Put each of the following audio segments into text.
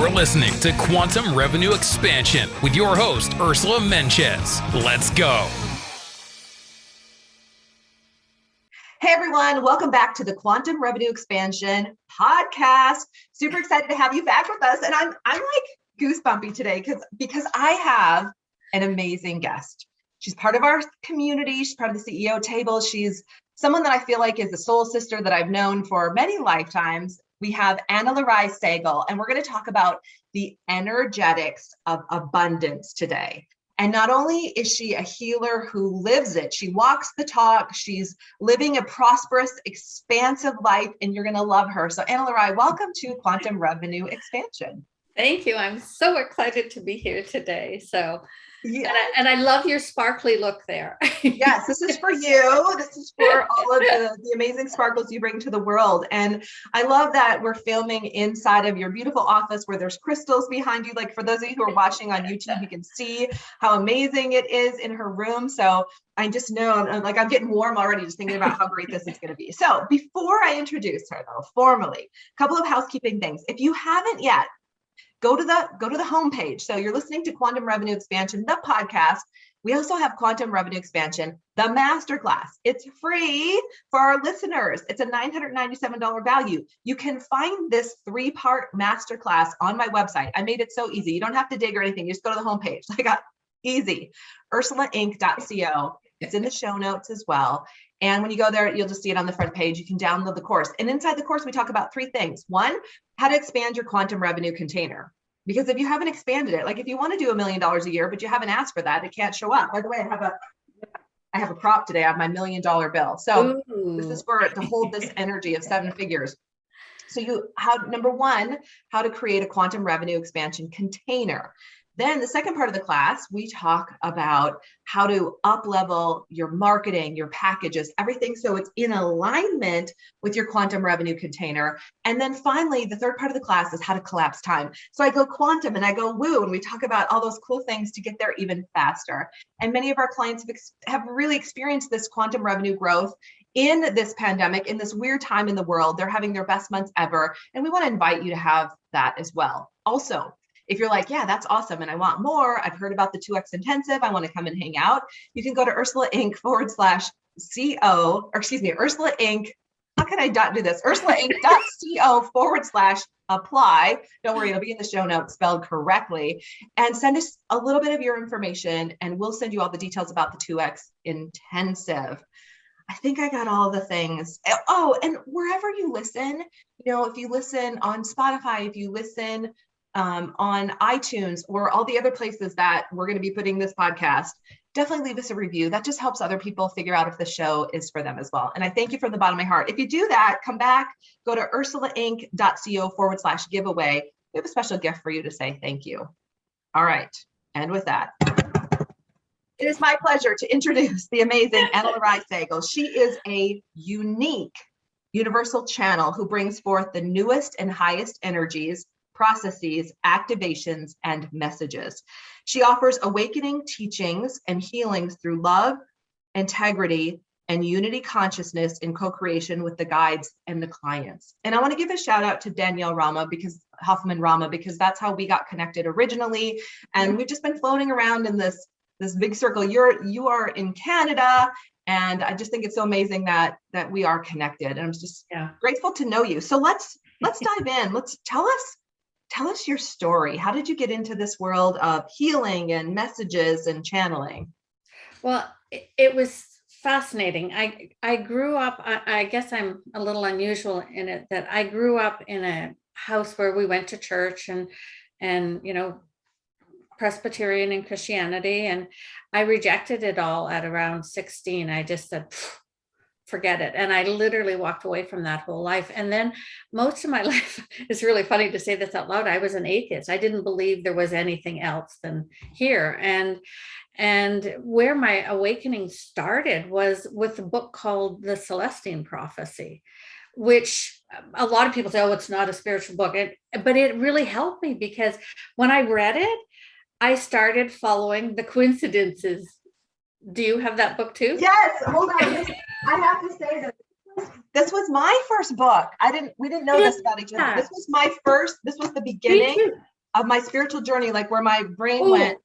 You're listening to Quantum Revenue Expansion with your host, Ursula Menchez. Let's go. Hey everyone, welcome back to the Quantum Revenue Expansion podcast. Super excited to have you back with us. And I'm like goosebumpy today because I have an amazing guest. She's part of our community. She's part of the CEO table. She's someone that I feel like is a soul sister that I've known for many lifetimes. We have Ana-La-Rai Sagle, and we're going to talk about the energetics of abundance today. And not only is she a healer who lives it, she walks the talk, she's living a prosperous, expansive life, and you're going to love her. So Ana-La-Rai, welcome to Quantum Revenue Expansion. Thank you. I'm so excited to be here today. So, yeah. And I love your sparkly look there. Yes, this is for you. This is for all of the amazing sparkles you bring to the world. And I love that we're filming inside of your beautiful office where there's crystals behind you. Like for those of you who are watching on YouTube, you can see how amazing it is in her room. So I just know I'm getting warm already just thinking about how great this is going to be. So before I introduce her though, formally, a couple of housekeeping things. If you haven't yet, go to the homepage. So you're listening to Quantum Revenue Expansion, the podcast. We also have Quantum Revenue Expansion, the masterclass. It's free for our listeners. It's a $997 value. You can find this 3-part masterclass on my website. I made it so easy. You don't have to dig or anything. You just go to the homepage. I got easy. ursulainc.co. It's in the show notes as well. And when you go there, you'll just see it on the front page. You can download the course. And inside the course, we talk about 3 things. 1, how to expand your quantum revenue container. Because if you haven't expanded it, like if you want to do $1 million a year, but you haven't asked for that, it can't show up. By the way, I have a prop today. I have my $1 million bill. So This is to hold this energy of 7 figures. So number 1, how to create a quantum revenue expansion container. Then the second part of the class, we talk about how to up-level your marketing, your packages, everything so it's in alignment with your quantum revenue container. And then finally, the third part of the class is how to collapse time. So I go quantum and I go woo, and we talk about all those cool things to get there even faster. And many of our clients have really experienced this quantum revenue growth in this pandemic, in this weird time in the world. They're having their best months ever. And we want to invite you to have that as well. Also, if you're like, yeah, that's awesome, and I want more, I've heard about the 2X intensive, I want to come and hang out, you can go to Ursula Inc. How can I do this? ursulainc.co/apply. Don't worry, it'll be in the show notes spelled correctly. And send us a little bit of your information, and we'll send you all the details about the 2X intensive. I think I got all the things. Oh, and wherever you listen, if you listen on Spotify, if you listen on iTunes or all the other places that we're going to be putting this podcast, definitely leave us a review. That just helps other people figure out if the show is for them as well. And I thank you from the bottom of my heart. If you do that, come back, go to ursulainc.co/giveaway. We have a special gift for you to say thank you. All right. And with that, it is my pleasure to introduce the amazing Ana-La-Rai Sagle. She is a unique universal channel who brings forth the newest and highest energies, processes, activations, and messages. She offers awakening teachings and healings through love, integrity, and unity consciousness in co-creation with the guides and the clients. And I want to give a shout out to Danielle Hoffman Rama, because that's how we got connected originally. And we've just been floating around in this big circle. You are in Canada, and I just think it's so amazing that we are connected. And I'm just grateful to know you. So let's dive in. Tell us your story. How did you get into this world of healing and messages and channeling? Well, it was fascinating. I grew up, I guess I'm a little unusual in it, that I grew up in a house where we went to church and Presbyterian and Christianity, and I rejected it all at around 16. I just said, forget it. And I literally walked away from that whole life. And then most of my life, it's really funny to say this out loud, I was an atheist. I didn't believe there was anything else than here. And where my awakening started was with a book called The Celestine Prophecy, which a lot of people say, oh, it's not a spiritual book. But it really helped me, because when I read it, I started following the coincidences. Do you have that book too? Yes. Hold on. I have to say that this was my first book. We didn't know this about each other. This was the beginning of my spiritual journey, like where my brain Oh, went,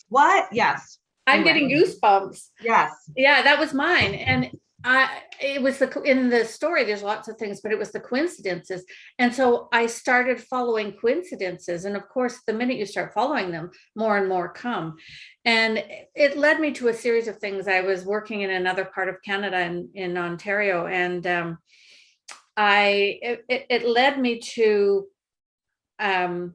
what? Yes. I'm Anyway, getting goosebumps. yes. Yeah, that was mine. And it was in the story, there's lots of things, but it was the coincidences. And so I started following coincidences. And of course, the minute you start following them, more and more come. And it led me to a series of things. I was working in another part of Canada in Ontario, and it led me to a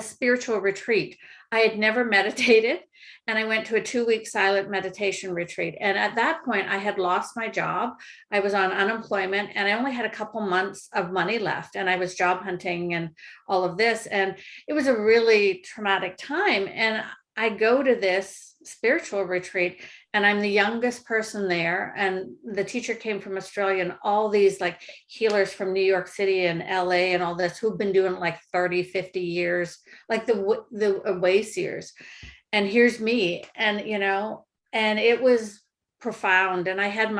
spiritual retreat. I had never meditated, and I went to a 2-week silent meditation retreat. And at that point, I had lost my job. I was on unemployment, and I only had a couple months of money left, and I was job hunting and all of this. And it was a really traumatic time. And I go to this spiritual retreat, and I'm the youngest person there. And the teacher came from Australia, and all these like healers from New York City and LA and all this who've been doing like 30, 50 years, like the Awasiers. And here's me. And, and it was profound. And I had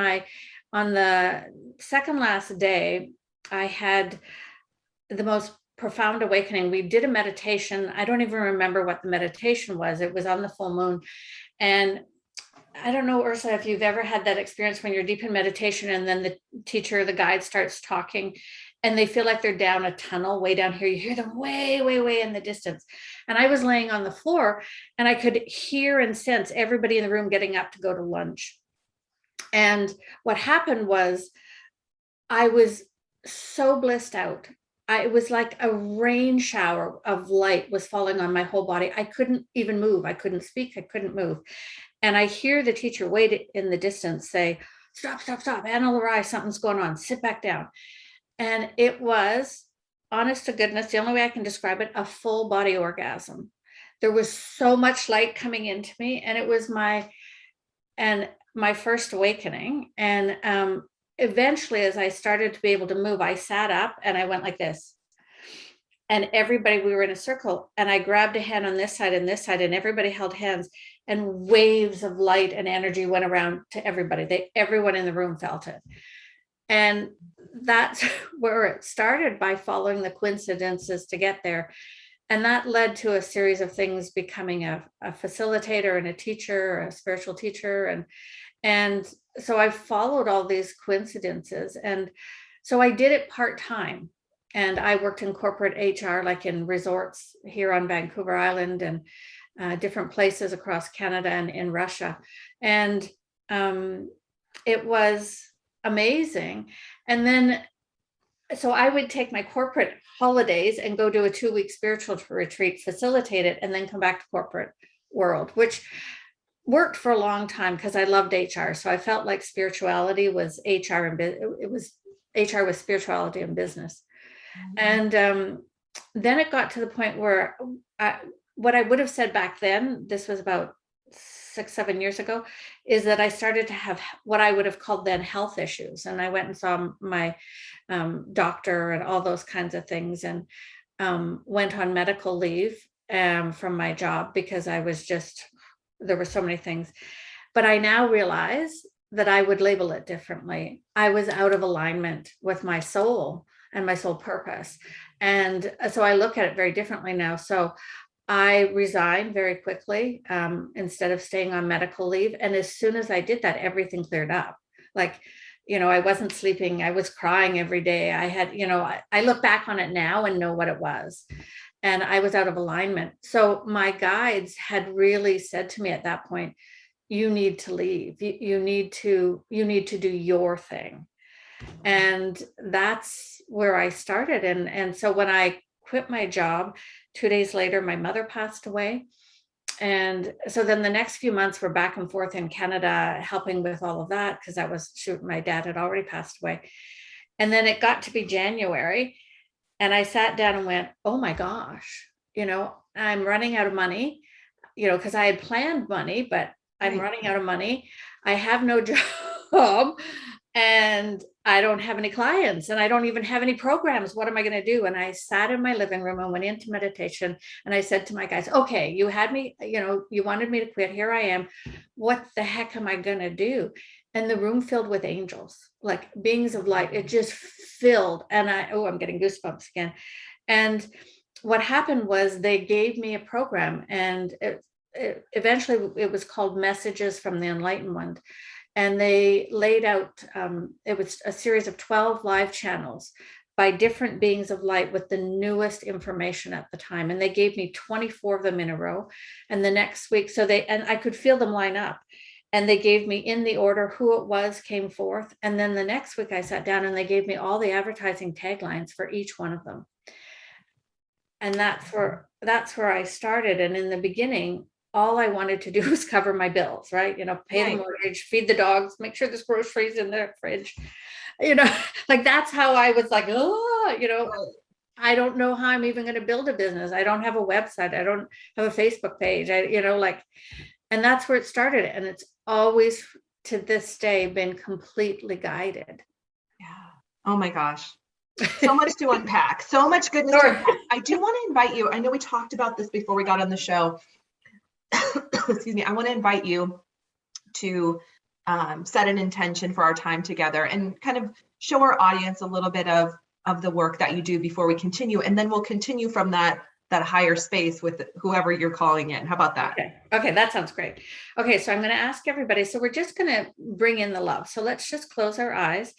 on the second last day, I had the most profound awakening. We did a meditation. I don't even remember what the meditation was. It was on the full moon. And I don't know, Ursula, if you've ever had that experience when you're deep in meditation and then the teacher, the guide starts talking and they feel like they're down a tunnel way down here. You hear them way, way, way in the distance. And I was laying on the floor and I could hear and sense everybody in the room getting up to go to lunch. And what happened was I was so blissed out. It was like a rain shower of light was falling on my whole body. I couldn't even move. I couldn't speak. I couldn't move. And I hear the teacher wait in the distance say, stop, stop, stop. Ana-La-Rai, something's going on. Sit back down. And it was, honest to goodness, the only way I can describe it, a full body orgasm. There was so much light coming into me, and it was my first awakening. And eventually, as I started to be able to move, I sat up and I went like this. And everybody, we were in a circle, and I grabbed a hand on this side and this side, and everybody held hands, and waves of light and energy went around to everybody. Everyone in the room felt it. And that's where it started, by following the coincidences to get there. And that led to a series of things, becoming a facilitator and a teacher, a spiritual teacher. And so I followed all these coincidences. And so I did it part-time. And I worked in corporate HR, like in resorts here on Vancouver Island and different places across Canada and in Russia. And it was amazing. And then, so I would take my corporate holidays and go do a 2-week spiritual retreat, facilitate it, and then come back to corporate world, which worked for a long time because I loved HR. So I felt like spirituality was HR, and it was HR with spirituality and business. And then it got to the point where what I would have said back then, this was about 6-7 years ago, is that I started to have what I would have called then health issues. And I went and saw my doctor and all those kinds of things, and went on medical leave from my job because I was there were so many things. But I now realize that I would label it differently. I was out of alignment with my soul and my soul purpose. And so I look at it very differently now. So I resigned very quickly instead of staying on medical leave. And as soon as I did that, everything cleared up. Like, I wasn't sleeping. I was crying every day. I had, I look back on it now and know what it was. And I was out of alignment. So my guides had really said to me at that point, you need to leave. You need to do your thing. And that's where I started. And so when I quit my job, 2 days later, my mother passed away. And so then the next few months were back and forth in Canada, helping with all of that, because my dad had already passed away. And then it got to be January, and I sat down and went, oh my gosh, I'm running out of money, because I had planned money, but I'm running out of money. I have no job, and I don't have any clients, and I don't even have any programs. What am I going to do? And I sat in my living room and went into meditation, and I said to my guys, okay, you had me, you wanted me to quit. Here I am. What the heck am I going to do? And the room filled with angels, like beings of light. It just filled. And I'm getting goosebumps again. And what happened was they gave me a program, and eventually it was called Messages from the Enlightened One. And they laid out, it was a series of 12 live channels by different beings of light with the newest information at the time. And they gave me 24 of them in a row. And the next week, and I could feel them line up. And they gave me in the order who it was came forth. And then the next week I sat down and they gave me all the advertising taglines for each one of them. And that's where I started. And in the beginning, all I wanted to do was cover my bills, right? Pay the mortgage, feed the dogs, make sure there's groceries in the fridge, like that's how I was like, I don't know how I'm even going to build a business. I don't have a website. I don't have a Facebook page. And that's where it started. And it's always to this day been completely guided. Yeah. Oh my gosh. So much to unpack, so much goodness to unpack. I do want to invite you. I know we talked about this before we got on the show. Excuse me. I want to invite you to set an intention for our time together and kind of show our audience a little bit of the work that you do before we continue. And then we'll continue from that higher space with whoever you're calling in. How about that? Okay, that sounds great. Okay, so I'm going to ask everybody. So we're just going to bring in the love. So let's just close our eyes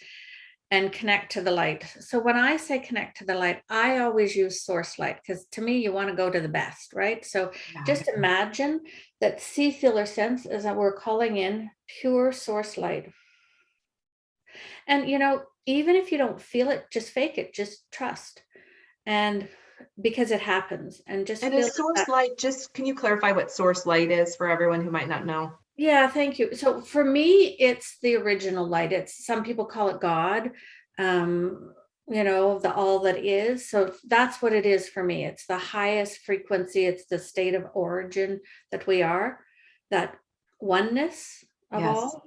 and connect to the light. So when I say connect to the light, I always use source light, because to me, you want to go to the best, right? So just imagine that see, feel, or sense is that we're calling in pure source light. And, even if you don't feel it, just fake it, just trust. And because it happens, and just and is source light, just can you clarify what source light is for everyone who might not know? Yeah, thank you. So for me, it's the original light. Some people call it God, the all that is. So that's what it is for me. It's the highest frequency. It's the state of origin that we are, that oneness of all.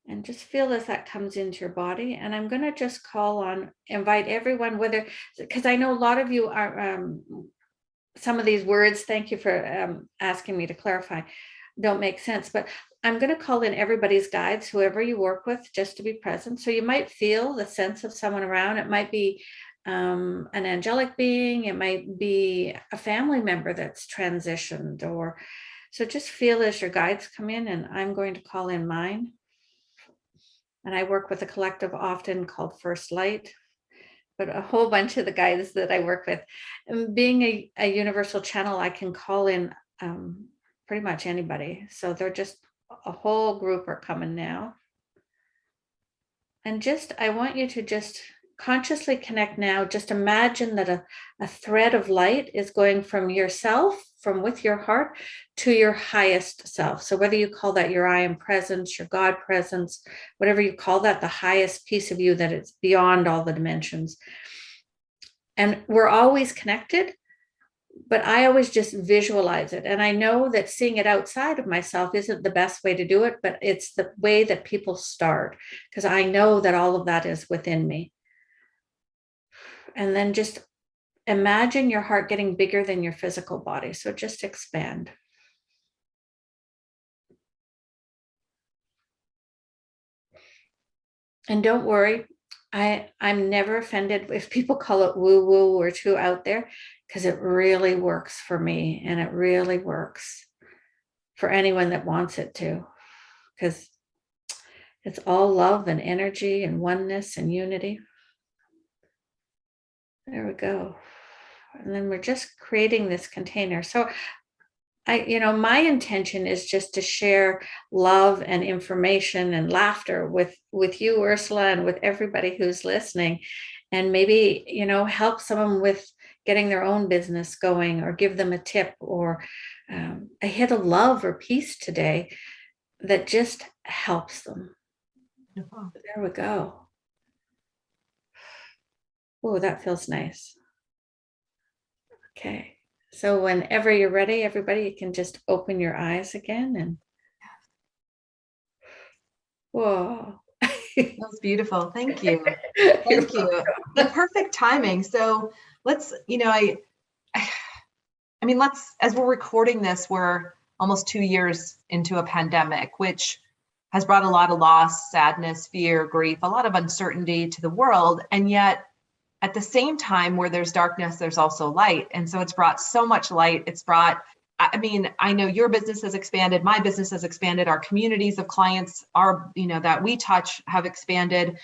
And just feel as that comes into your body. And I'm going to just invite everyone, because I know a lot of you are, some of these words, thank you for asking me to clarify, don't make sense, but I'm going to call in everybody's guides, whoever you work with, just to be present. So you might feel the sense of someone around. It might be an angelic being. It might be a family member that's transitioned, so just feel as your guides come in, and I'm going to call in mine. And I work with a collective often called First Light, but a whole bunch of the guides that I work with. And being a universal channel, I can call in pretty much anybody. So they're just a whole group are coming now. And I want you to just consciously connect now. Just imagine that a thread of light is going from yourself, from with your heart, to your highest self. So whether you call that your I am presence, your God presence, whatever you call that, the highest piece of you that it's beyond all the dimensions. And we're always connected, but I always just visualize it. And I know that seeing it outside of myself isn't the best way to do it, but it's the way that people start, because I know that all of that is within me. And then just imagine your heart getting bigger than your physical body. So just expand. And don't worry, I'm never offended if people call it woo-woo or too out there, because it really works for me, and it really works for anyone that wants it to, because it's all love and energy and oneness and unity. There we go. And then we're just creating this container. So my intention is just to share love and information and laughter with you, Ursula, and with everybody who's listening, and maybe, help someone with getting their own business going, or give them a tip, or a hit of love or peace today that just helps them. There we go. Oh, that feels nice. Okay. So whenever you're ready, everybody, you can just open your eyes again, and whoa. That was beautiful. Thank you. Thank you. The perfect timing. So let's, as we're recording this, we're almost 2 years into a pandemic, which has brought a lot of loss, sadness, fear, grief, a lot of uncertainty to the world. And yet at the same time, where there's darkness, there's also light. And so it's brought so much light. It's brought, I mean, I know your business has expanded, my business has expanded, our communities of clients are, that we touch have expanded.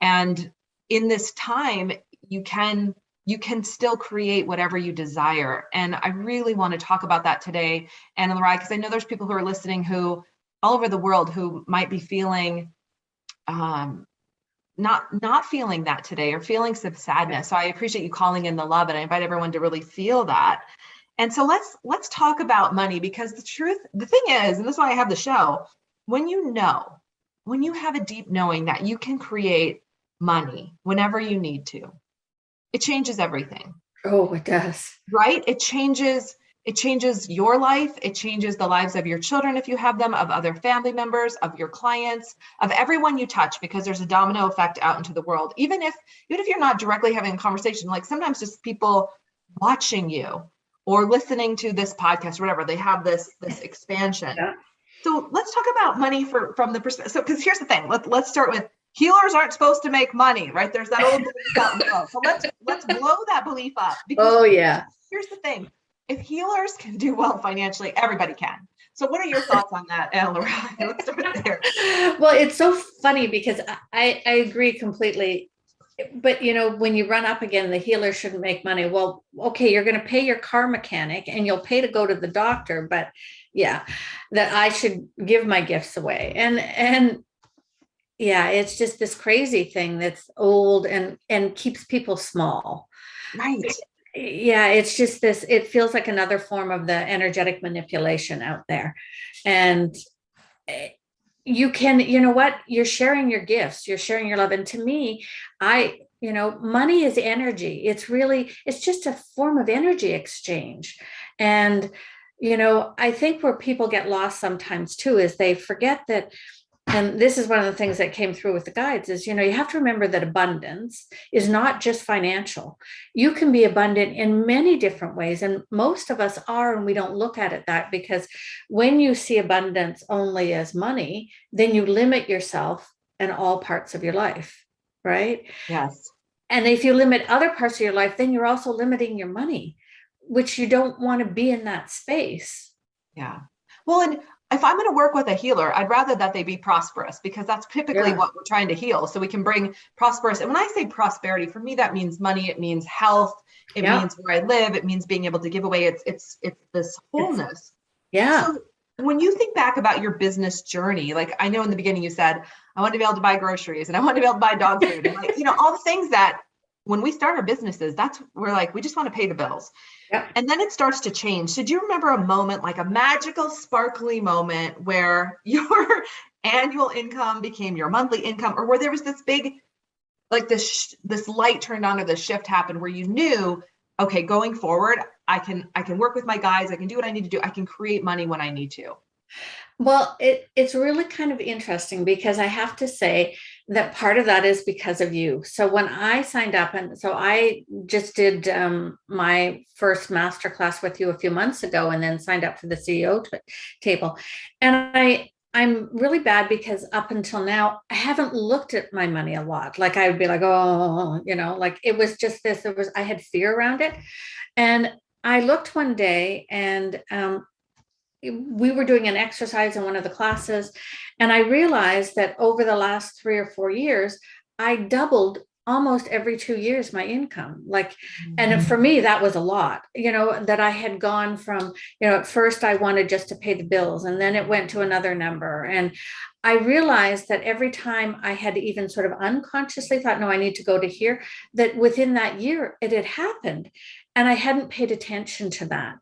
And in this time, you can still create whatever you desire. And I really want to talk about that today, Ana-La-Rai, because I know there's people who are listening who all over the world who might be feeling not feeling that today, or feeling some sadness. So I appreciate you calling in the love, and I invite everyone to really feel that. And so let's talk about money, because the thing is, and this is why I have the show, when you have a deep knowing that you can create money whenever you need to, it changes everything. Oh, it does. Right? It changes your life. It changes the lives of your children, if you have them, of other family members, of your clients, of everyone you touch, because there's a domino effect out into the world. Even if you're not directly having a conversation, like sometimes just people watching you or listening to this podcast or whatever, they have this expansion. Yeah. So let's talk about money from the perspective. So, because here's the thing, let's start with healers aren't supposed to make money, right? There's that old belief out there. So let's blow that belief up. Because here's the thing. If healers can do well financially, everybody can. So what are your thoughts on that, Ana-La-Rai? Let's start there. Well, it's so funny because I agree completely. But, when you run up again, the healer shouldn't make money. Well, okay, you're going to pay your car mechanic and you'll pay to go to the doctor. But yeah, that I should give my gifts away. And yeah, it's just this crazy thing that's old and keeps people small. Right. Yeah, it's just this, it feels like another form of the energetic manipulation out there. And you can, you're sharing your gifts, you're sharing your love. And to me, money is energy. It's just a form of energy exchange. And, I think where people get lost sometimes too, is they forget that. And this is one of the things that came through with the guides is, you have to remember that abundance is not just financial. You can be abundant in many different ways. And most of us are, and we don't look at it that, because when you see abundance only as money, then you limit yourself in all parts of your life, right? Yes. And if you limit other parts of your life, then you're also limiting your money, which you don't want to be in that space. Yeah. Well, and if I'm going to work with a healer, I'd rather that they be prosperous, because that's typically what we're trying to heal. So we can bring prosperous. And when I say prosperity, for me, that means money. It means health. It means where I live. It means being able to give away. It's this wholeness. So when you think back about your business journey, like I know in the beginning you said, I want to be able to buy groceries and I want to be able to buy dog food and all the things that when we start our businesses, we're like, we just want to pay the bills. Yep. And then it starts to change. So do you remember a moment, like a magical, sparkly moment where your annual income became your monthly income, or where there was this big, like this light turned on, or the shift happened where you knew, okay, going forward, I can work with my guys. I can do what I need to do. I can create money when I need to. Well, it's really kind of interesting, because I have to say that part of that is because of you. So when I signed up, and so I just did my first masterclass with you a few months ago, and then signed up for the CEO table. And I'm really bad, because up until now, I haven't looked at my money a lot. Like I would be like, oh, like it was just this, I had fear around it. And I looked one day, and we were doing an exercise in one of the classes, and I realized that over the last 3 or 4 years, I doubled almost every 2 years my income. And for me, that was a lot, that I had gone from, at first I wanted just to pay the bills, and then it went to another number. And I realized that every time I had even sort of unconsciously thought, no, I need to go to here, that within that year it had happened, and I hadn't paid attention to that.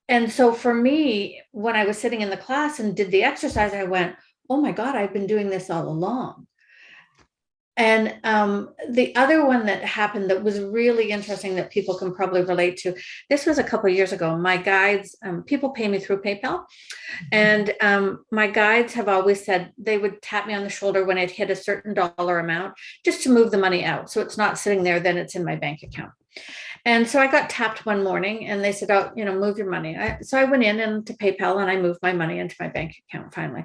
And so for me, when I was sitting in the class and did the exercise, I went, oh my God, I've been doing this all along. And the other one that happened that was really interesting that people can probably relate to, this was a couple of years ago. My guides, people pay me through PayPal. And my guides have always said they would tap me on the shoulder when it hit a certain dollar amount, just to move the money out. So it's not sitting there, then it's in my bank account. And so I got tapped one morning and they said, oh, move your money. So I went in and to PayPal and I moved my money into my bank account finally.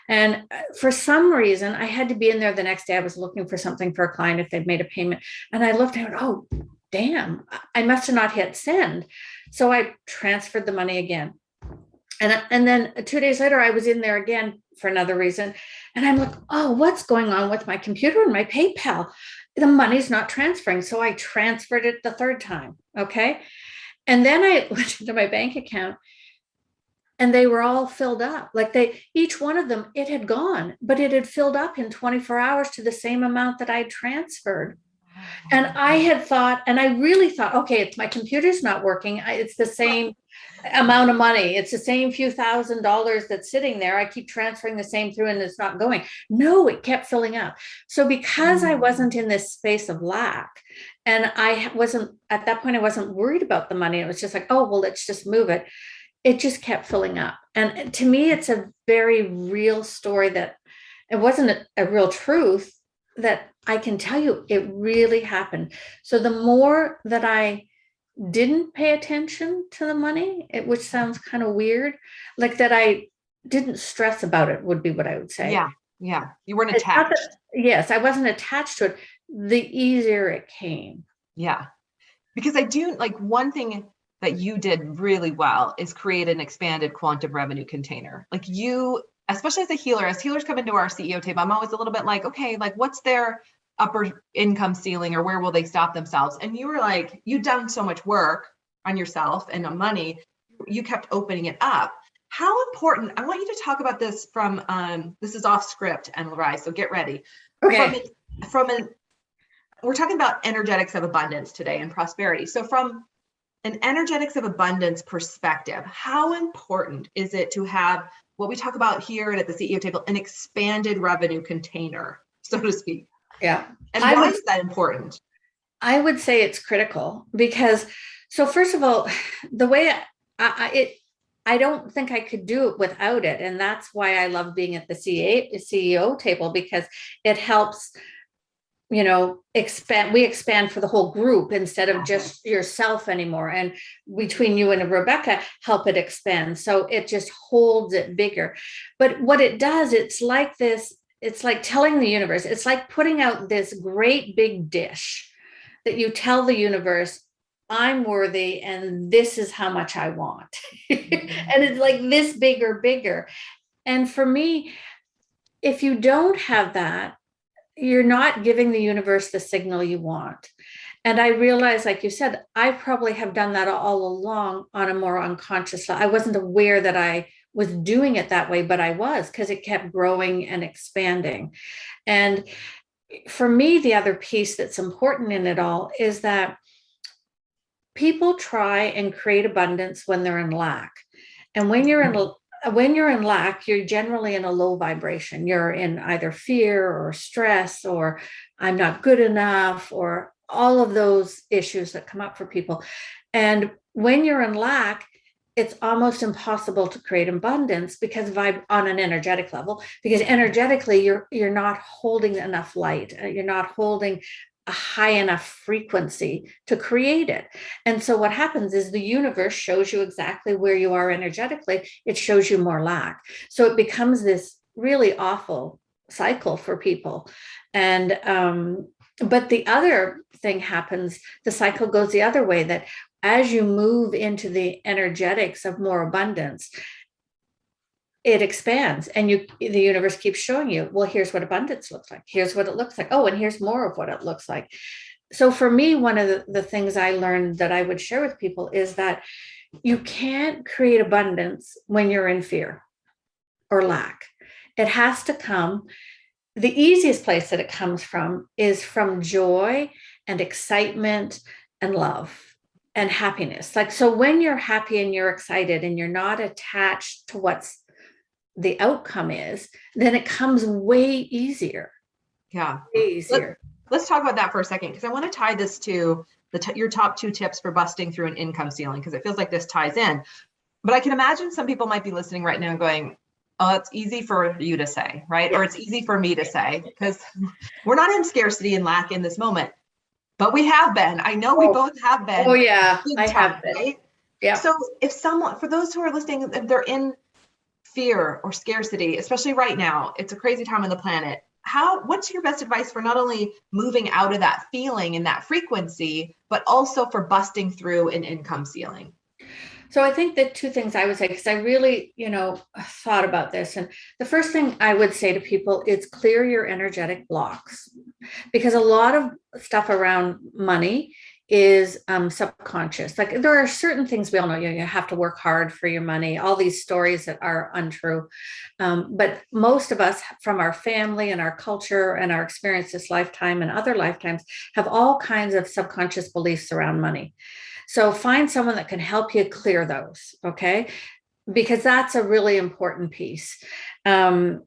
And for some reason, I had to be in there the next day. I was looking for something for a client if they'd made a payment. And I looked and I went, oh, damn, I must have not hit send. So I transferred the money again. And then 2 days later, I was in there again for another reason. And I'm like, oh, what's going on with my computer and my PayPal? The money's not transferring. So I transferred it the third time. Okay. And then I went into my bank account and they were all filled up. Like each one of them, it had gone, but it had filled up in 24 hours to the same amount that I transferred. And I had thought, and I really thought, okay, it's my computer's not working. It's the same amount of money. It's the same few $1,000s that's sitting there. I keep transferring the same through and it's not going. No, it kept filling up. So because I wasn't in this space of lack, and I wasn't, at that point, I wasn't worried about the money. It was just like, oh, well, let's just move it. It just kept filling up. And to me, it's a very real story that it wasn't a real truth that I can tell you it really happened. So the more that I didn't pay attention to the money, which sounds kind of weird, like that I didn't stress about it would be what I would say. Yeah. Yeah. You weren't attached. Yes, I wasn't attached to it. The easier it came. Yeah. Because I do like one thing that you did really well is create an expanded quantum revenue container. Like you, especially as healers come into our CEO table, I'm always a little bit like, okay, like what's their upper income ceiling or where will they stop themselves? And you were like, you've done so much work on yourself and on money, you kept opening it up. How important, I want you to talk about this from, this is off script, Ana-La-Rai, so get ready. Okay. We're talking about energetics of abundance today and prosperity. So from an energetics of abundance perspective, how important is it to have what we talk about here and at the CEO table, an expanded revenue container, so to speak? Yeah. And why is that important? I would say it's critical because, so first of all, the way I don't think I could do it without it. And that's why I love being at the CEO table, because it helps, we expand for the whole group instead of just yourself anymore. And between you and Rebecca, help it expand. So it just holds it bigger. But what it does, it's like telling the universe, it's like putting out this great big dish that you tell the universe, I'm worthy and this is how much I want. And it's like this bigger. And for me, if you don't have that, you're not giving the universe the signal you want. And I realized, like you said, I probably have done that all along on a more unconscious level. I wasn't aware that I was doing it that way, but I was, because it kept growing and expanding. And for me, the other piece that's important in it all is that people try and create abundance when they're in lack. And when you're in lack, you're generally in a low vibration. You're in either fear or stress, or I'm not good enough, or all of those issues that come up for people. And when you're in lack, it's almost impossible to create abundance because on an energetic level, because energetically you're not holding enough light. You're not holding a high enough frequency to create it. And so what happens is the universe shows you exactly where you are energetically. It shows you more lack. So it becomes this really awful cycle for people. And but the other thing happens, the cycle goes the other way, that as you move into the energetics of more abundance, it expands and the universe keeps showing you, well, here's what abundance looks like. Here's what it looks like. Oh, and here's more of what it looks like. So for me, one of the things I learned that I would share with people is that you can't create abundance when you're in fear or lack. It has to come. The easiest place that it comes from is from joy and excitement and love and happiness. Like, so when you're happy and you're excited and you're not attached to what's the outcome is, then it comes way easier. Yeah. Way easier. Let's talk about that for a second, because I want to tie this to your top 2 tips for busting through an income ceiling, because it feels like this ties in. But I can imagine some people might be listening right now going, oh, it's easy for you to say, right? Yeah. Or it's easy for me to say, because we're not in scarcity and lack in this moment. but we have been. I know we both have been. Oh yeah, Big I time, have been. right? Yeah. So if someone, for those who are listening, if they're in fear or scarcity, especially right now, it's a crazy time on the planet. What's your best advice for not only moving out of that feeling and that frequency, but also for busting through an income ceiling? So I think that two things I would say, because I really, thought about this. And the first thing I would say to people is clear your energetic blocks, because a lot of stuff around money is subconscious. Like there are certain things we all know, you have to work hard for your money, all these stories that are untrue. But most of us from our family and our culture and our experience this lifetime and other lifetimes have all kinds of subconscious beliefs around money. So find someone that can help you clear those, okay? Because that's a really important piece. And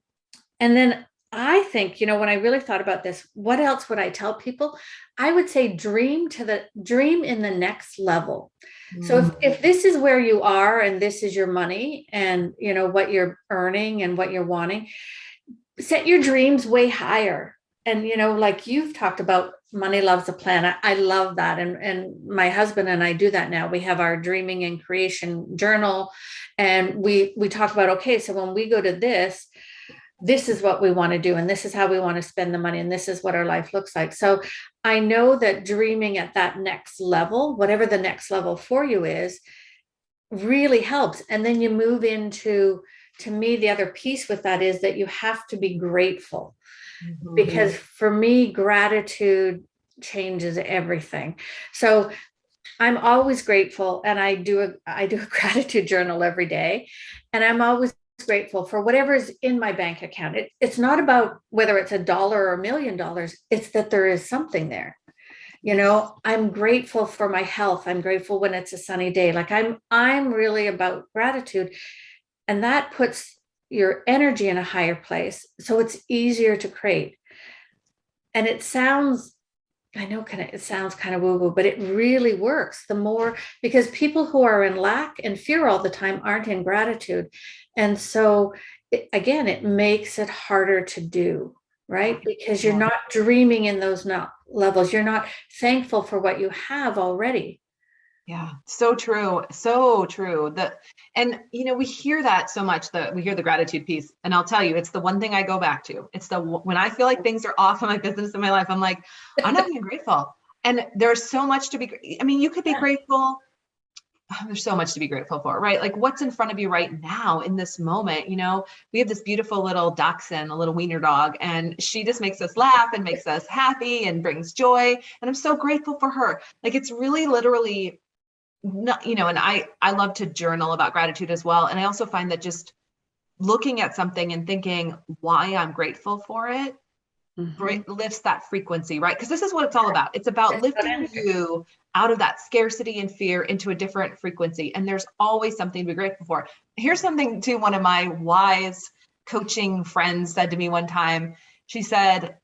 then I think, when I really thought about this, what else would I tell people? I would say dream in the next level. So if this is where you are and this is your money and what you're earning and what you're wanting, set your dreams way higher. And like you've talked about, money loves a plan. I love that. And my husband and I do that now. We have our dreaming and creation journal. And we talk about, okay, so when we go to this is what we want to do. And this is how we want to spend the money. And this is what our life looks like. So I know that dreaming at that next level, whatever the next level for you is, really helps. And then you move into, to me, the other piece with that is that you have to be grateful. Because for me, gratitude changes everything. So I'm always grateful, and I do a gratitude journal every day, and I'm always grateful for whatever is in my bank account. It's not about whether it's $1 or $1 million. It's that there is something there. I'm grateful for my health. I'm grateful when it's a sunny day. Like I'm really about gratitude, and that puts your energy in a higher place. So it's easier to create. And it sounds kind of woo-woo, but it really works. The more, because people who are in lack and fear all the time aren't in gratitude. And so it makes it harder to do, right? Because you're not dreaming in those levels. You're not thankful for what you have already. Yeah, so true. So true. And we hear that so much, that we hear the gratitude piece. And I'll tell you, it's the one thing I go back to. It's when I feel like things are off in my business and my life, I'm like, I'm not being grateful. And there's so much to be, you could be grateful. There's so much to be grateful for, right? Like what's in front of you right now in this moment. We have this beautiful little dachshund, a little wiener dog, and she just makes us laugh and makes us happy and brings joy. And I'm so grateful for her. Like it's really literally not, and I love to journal about gratitude as well. And I also find that just looking at something and thinking why I'm grateful for it lifts that frequency, right? Because this is what it's all about. It's about lifting you out of that scarcity and fear into a different frequency. And there's always something to be grateful for. Here's something too, one of my wise coaching friends said to me one time. She said,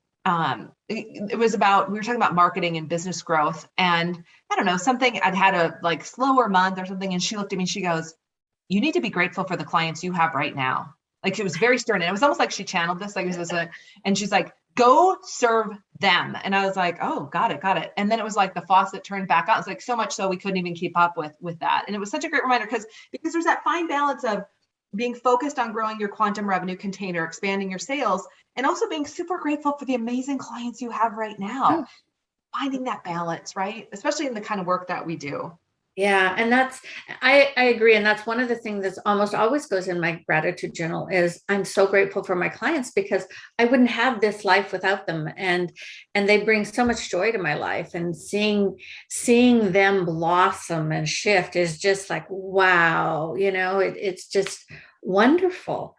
it was about, we were talking about marketing and business growth, and I don't know, something, I'd had a slower month or something. And she looked at me and she goes, you need to be grateful for the clients you have right now. Like it was very stern. And it was almost like she channeled this, like it was and she's like, go serve them. And I was like, oh, got it. And then it was like the faucet turned back on. It's like so much so we couldn't even keep up with that. And it was such a great reminder because there's that fine balance of being focused on growing your quantum revenue container, expanding your sales, and also being super grateful for the amazing clients you have right now. Finding that balance, right? Especially in the kind of work that we do. Yeah. And I agree. And that's one of the things that's almost always goes in my gratitude journal is I'm so grateful for my clients because I wouldn't have this life without them. And they bring so much joy to my life, and seeing them blossom and shift is just like, wow, it's just wonderful.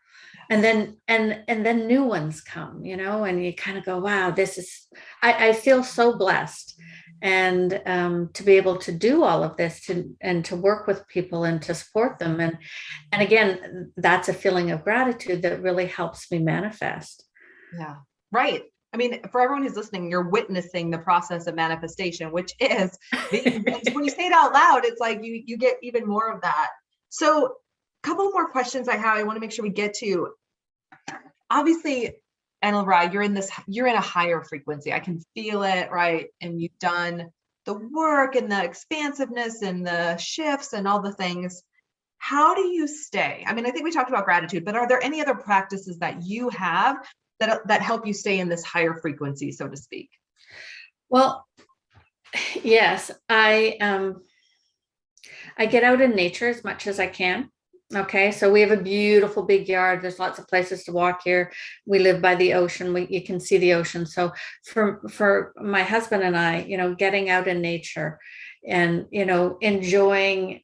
And then new ones come, and you kind of go, wow, I feel so blessed. And to be able to do all of this and to work with people and to support them. And again, that's a feeling of gratitude that really helps me manifest. Yeah, right. For everyone who's listening, you're witnessing the process of manifestation, which is when you say it out loud, it's like you get even more of that. So a couple more questions I want to make sure we get to. Obviously, Ana-La-Rai, you're in a higher frequency. I can feel it, right? And you've done the work and the expansiveness and the shifts and all the things. How do you stay? I mean, I think we talked about gratitude, but are there any other practices that you have that help you stay in this higher frequency, so to speak? Well, yes, I get out in nature as much as I can. Okay, so we have a beautiful big yard. There's lots of places to walk here. We live by the ocean. You can see the ocean. So for my husband and I, getting out in nature and, enjoying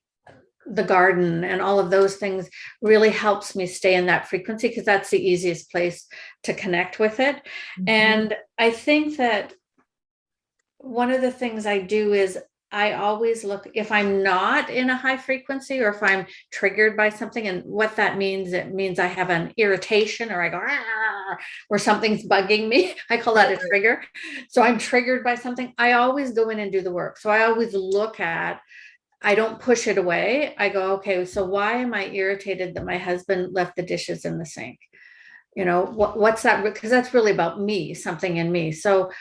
the garden and all of those things really helps me stay in that frequency, because that's the easiest place to connect with it. Mm-hmm. And I think that one of the things I do is I always look, if I'm not in a high frequency or if I'm triggered by something, and what that means, it means I have an irritation, or I go, or something's bugging me. I call that a trigger. So I'm triggered by something. I always go in and do the work. So I always look at, I don't push it away. I go, okay, so why am I irritated that my husband left the dishes in the sink? What's that? Because that's really about me, something in me. So,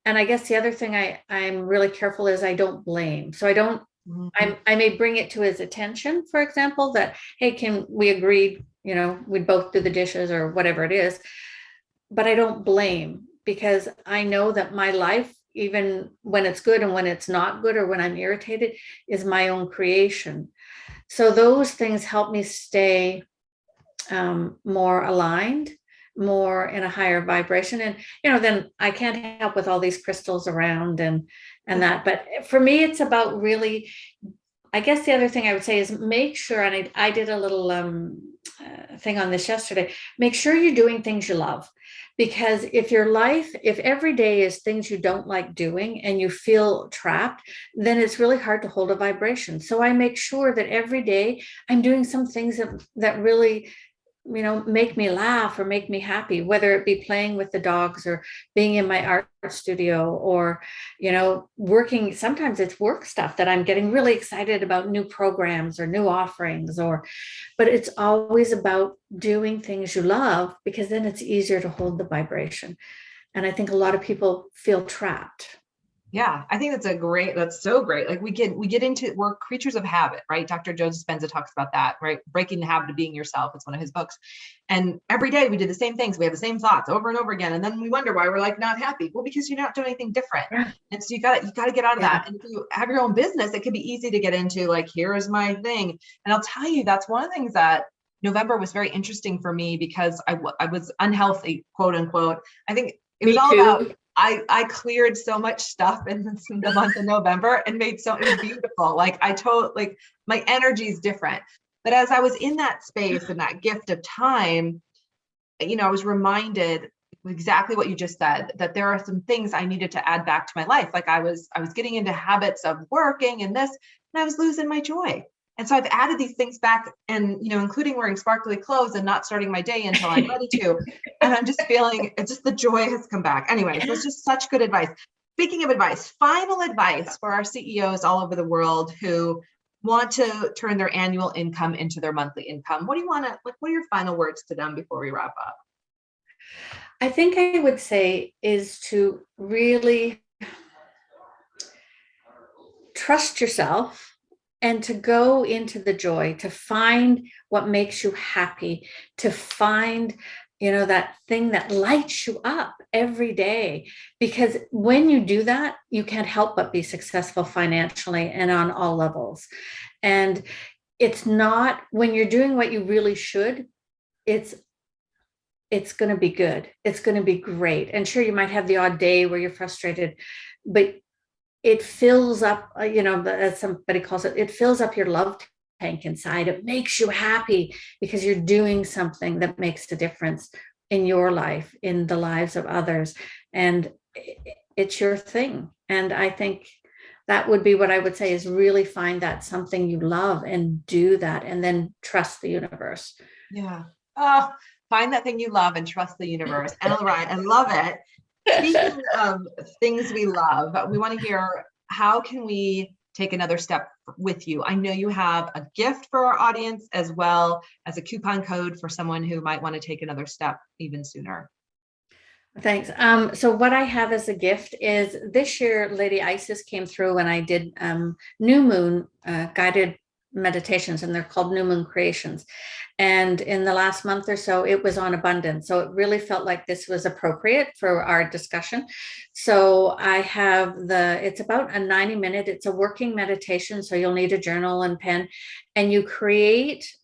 and I guess the other thing I'm really careful is I don't blame. So I may bring it to his attention, for example, that, hey, can we agreed, we'd both do the dishes or whatever it is, but I don't blame, because I know that my life, even when it's good and when it's not good, or when I'm irritated, is my own creation. So those things help me stay more aligned, more in a higher vibration. And then I can't help with all these crystals around and that, but for me it's about really, I guess the other thing I would say is make sure, and I did a little thing on this yesterday, make sure you're doing things you love. Because if every day is things you don't like doing and you feel trapped, then it's really hard to hold a vibration. So I make sure that every day I'm doing some things that really make me laugh or make me happy, whether it be playing with the dogs or being in my art studio or, working. Sometimes it's work stuff that I'm getting really excited about, new programs or new offerings, but it's always about doing things you love, because then it's easier to hold the vibration. And I think a lot of people feel trapped. Yeah, I think that's so great. Like we get into, we're creatures of habit, right? Dr. Joe Dispenza talks about that, right? Breaking the Habit of Being Yourself. It's one of his books. And every day we do the same things. We have the same thoughts over and over again. And then we wonder why we're like not happy. Well, because you're not doing anything different. Yeah. And so you gotta get out of that. And if you have your own business, it can be easy to get into, like, here is my thing. And I'll tell you, that's one of the things that November was very interesting for me, because I was unhealthy, quote unquote. I think it was all about, I cleared so much stuff in the month of November and it was beautiful. Like my energy is different. But as I was in that space and that gift of time, I was reminded exactly what you just said, that there are some things I needed to add back to my life. Like I was getting into habits of working and this, and I was losing my joy. And so I've added these things back, and, including wearing sparkly clothes and not starting my day until I'm ready to. And I'm just feeling, the joy has come back. Anyway, so it's just such good advice. Speaking of advice, final advice for our CEOs all over the world who want to turn their annual income into their monthly income. What are your final words to them before we wrap up? I think I would say is to really trust yourself, and to go into the joy, to find what makes you happy, to find, that thing that lights you up every day. Because when you do that, you can't help but be successful financially and on all levels. And it's not, when you're doing what you really should, it's going to be good. It's going to be great. And sure, you might have the odd day where you're frustrated, but it fills up, as somebody calls it fills up your love tank inside. It makes you happy because you're doing something that makes a difference in your life, in the lives of others. And it's your thing. And I think that would be what I would say, is really find that something you love and do that, and then trust the universe. Yeah. Oh, find that thing you love and trust the universe. Ana-La-Rai, I love it. Speaking of things we love, we want to hear, how can we take another step with you? I know you have a gift for our audience, as well as a coupon code for someone who might want to take another step even sooner. Thanks. So what I have as a gift is this year, Lady Isis came through and I did new moon guided meditations, and they're called New Moon Creations. And in the last month or so, it was on abundance. So it really felt like this was appropriate for our discussion. So I have it's about a 90-minute, it's a working meditation. So you'll need a journal and pen, and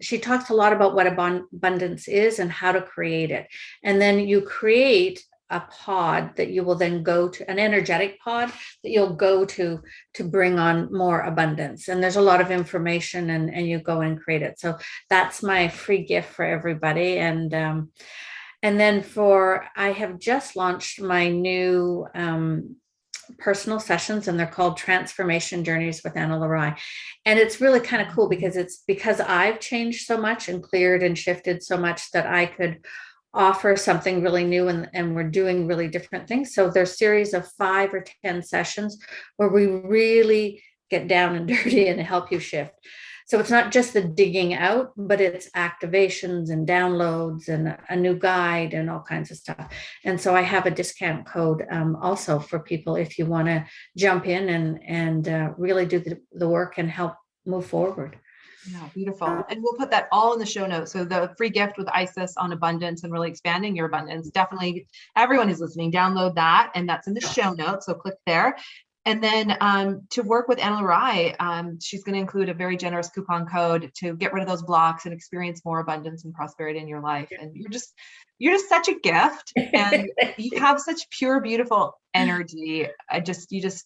she talks a lot about what abundance is and how to create it. And then you create a pod that you will then go to, an energetic pod that you'll go to bring on more abundance. And there's a lot of information, and you go and create it. So that's my free gift for everybody. And then I have just launched my new personal sessions, and they're called Transformation Journeys with Ana-La-Rai. And it's really kind of cool because I've changed so much and cleared and shifted so much that I could offer something really new, and we're doing really different things. So there's a series of 5 or 10 sessions where we really get down and dirty and help you shift. So it's not just the digging out, but it's activations and downloads and a new guide and all kinds of stuff. And so I have a discount code also for people if you want to jump in and really do the work and help move forward. Yeah, beautiful. And we'll put that all in the show notes. So the free gift with Isis on abundance and really expanding your abundance. Definitely everyone who's listening, download that. And that's in the show notes. So click there. And then to work with Ana-La-Rai, she's going to include a very generous coupon code to get rid of those blocks and experience more abundance and prosperity in your life. And you're just such a gift, and you have such pure, beautiful energy. You just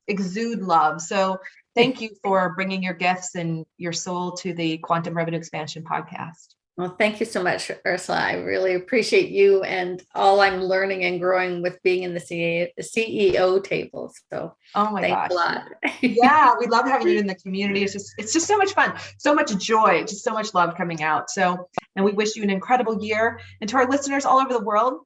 exude love. So thank you for bringing your gifts and your soul to the Quantum Revenue Expansion podcast. Well, thank you so much, Ursula. I really appreciate you and all I'm learning and growing with being in the CEO table. So thanks a lot. Yeah, we love having you in the community. It's just so much fun, so much joy, just so much love coming out. So, and we wish you an incredible year. And to our listeners all over the world,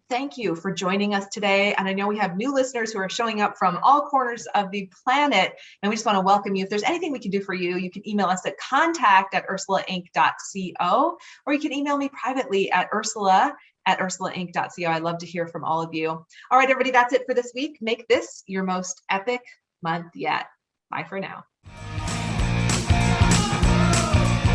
thank you for joining us today. And I know we have new listeners who are showing up from all corners of the planet, and we just want to welcome you. If there's anything we can do for you, you can email us at contact@ursulainc.co, or you can email me privately at ursulainc.co. I love to hear from all of you. All right, everybody, that's it for this week. Make this your most epic month yet. Bye for now.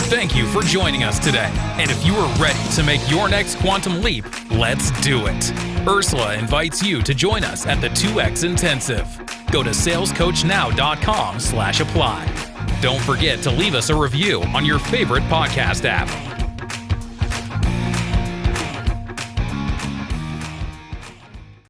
Thank you for joining us today. And if you are ready to make your next quantum leap, let's do it. Ursula invites you to join us at the 2X Intensive. Go to salescoachnow.com/apply. Don't forget to leave us a review on your favorite podcast app.